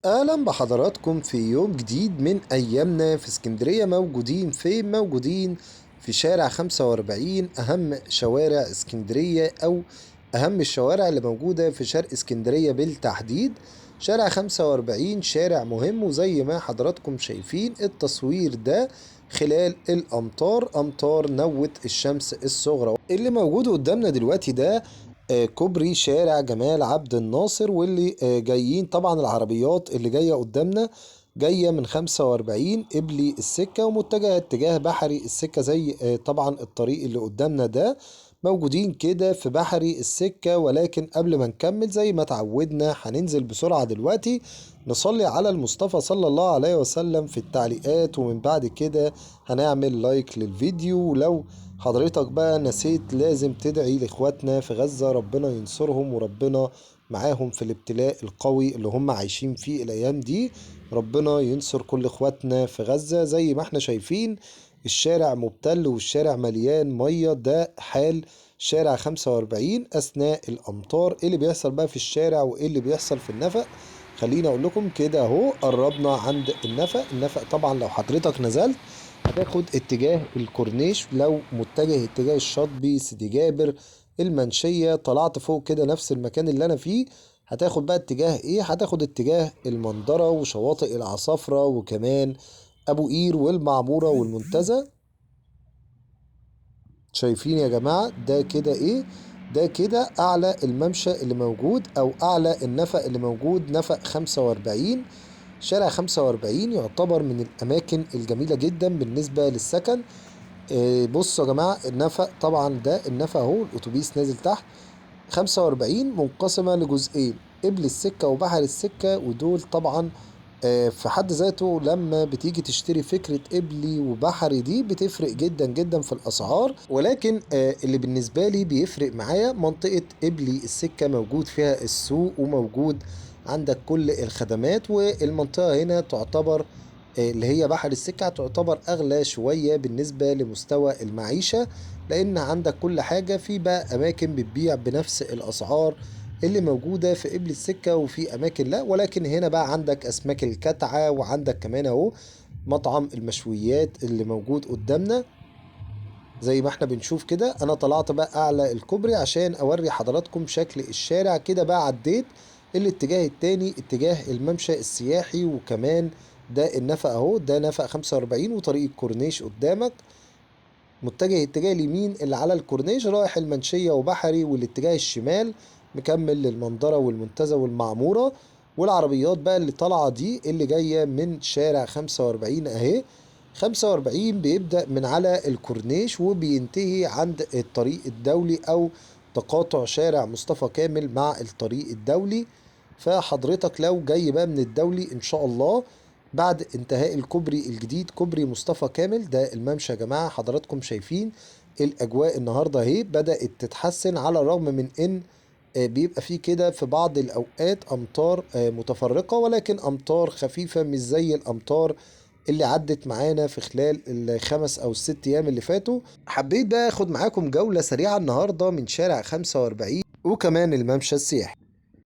اهلا بحضراتكم في يوم جديد من ايامنا في اسكندرية. موجودين فين؟ موجودين في شارع 45، اهم شوارع اسكندرية او اهم الشوارع اللي موجودة في شرق اسكندرية بالتحديد. شارع 45 شارع مهم، وزي ما حضراتكم شايفين التصوير ده خلال الامطار، امطار نوة الشمس الصغرى اللي موجود قدامنا دلوقتي ده. كوبري شارع جمال عبد الناصر، واللي جايين طبعا العربيات اللي جاية قدامنا جاية من 45 قبلي السكة ومتجهة اتجاه بحري السكة، زي طبعا الطريق اللي قدامنا ده. موجودين كده في بحري السكة، ولكن قبل ما نكمل زي ما تعودنا هننزل بسرعة دلوقتي نصلي على المصطفى صلى الله عليه وسلم في التعليقات، ومن بعد كده هنعمل لايك للفيديو. ولو حضرتك بقى نسيت لازم تدعي لاخواتنا في غزة، ربنا ينصرهم وربنا معاهم في الابتلاء القوي اللي هم عايشين فيه الايام دي. ربنا ينصر كل اخواتنا في غزة. زي ما احنا شايفين الشارع مبتل والشارع مليان مية، ده حال شارع 45 اثناء الامطار. ايه اللي بيحصل بقى في الشارع وايه اللي بيحصل في النفق؟ خليني اقول لكم كده اهو. قربنا عند النفق. النفق طبعا لو حضرتك نزلت هتاخد اتجاه الكورنيش، لو متجه اتجاه الشاطبي سيدي جابر المنشية طلعت فوق كده نفس المكان اللي انا فيه، هتاخد بقى اتجاه ايه؟ هتاخد اتجاه المندرة وشواطئ العصافرة وكمان ابو قير والمعمورة والمنتزه. شايفين يا جماعة ده كده ايه؟ ده كده اعلى الممشى اللي موجود او اعلى النفق اللي موجود، نفق 45. شارع 45 يعتبر من الاماكن الجميلة جدا بالنسبة للسكن. بصوا يا جماعة النفق طبعا ده النفق اهو، الاتوبيس نازل تحت. 45 منقسمة لجزئين، قبل السكة وبحر السكة، ودول طبعا في حد ذاته لما بتيجي تشتري فكرة قبلي وبحري دي بتفرق جدا جدا في الأسعار. ولكن اللي بالنسبة لي بيفرق معايا منطقة قبلي السكة، موجود فيها السوق وموجود عندك كل الخدمات، والمنطقة هنا تعتبر اللي هي بحر السكة تعتبر أغلى شوية بالنسبة لمستوى المعيشة، لأن عندك كل حاجة. في بقى أماكن بتبيع بنفس الأسعار اللي موجودة في قبل السكة، وفي أماكن لا. ولكن هنا بقى عندك أسماك الكتعة، وعندك كمان أهو مطعم المشويات اللي موجود قدامنا. زي ما احنا بنشوف كده أنا طلعت بقى أعلى الكوبري عشان أوري حضراتكم شكل الشارع. كده بقى عديت الاتجاه التاني، اتجاه الممشى السياحي، وكمان ده النفق اهو، ده نفق 45 وطريق الكورنيش قدامك. متجه اتجاه اليمين اللي على الكورنيش رايح المنشية وبحري، والاتجاه الشمال مكمل للمنظرة والمنتزه والمعمورة. والعربيات بقى اللي طالعة دي اللي جاية من شارع 45 اهي. 45 بيبدأ من على الكورنيش وبينتهي عند الطريق الدولي او تقاطع شارع مصطفى كامل مع الطريق الدولي. فحضرتك لو جاي بقى من الدولي ان شاء الله بعد انتهاء الكوبري الجديد كوبري مصطفى كامل ده الممشى يا جماعة، حضراتكم شايفين الأجواء النهاردة اهي بدأت تتحسن، على الرغم من إن بيبقى فيه كده في بعض الأوقات أمطار متفرقة، ولكن أمطار خفيفة مش زي الأمطار اللي عدت معانا في خلال الخمس أو الست أيام اللي فاتوا. حبيت بقى أخد معاكم جولة سريعة النهاردة من شارع 45 وكمان الممشى السياحي.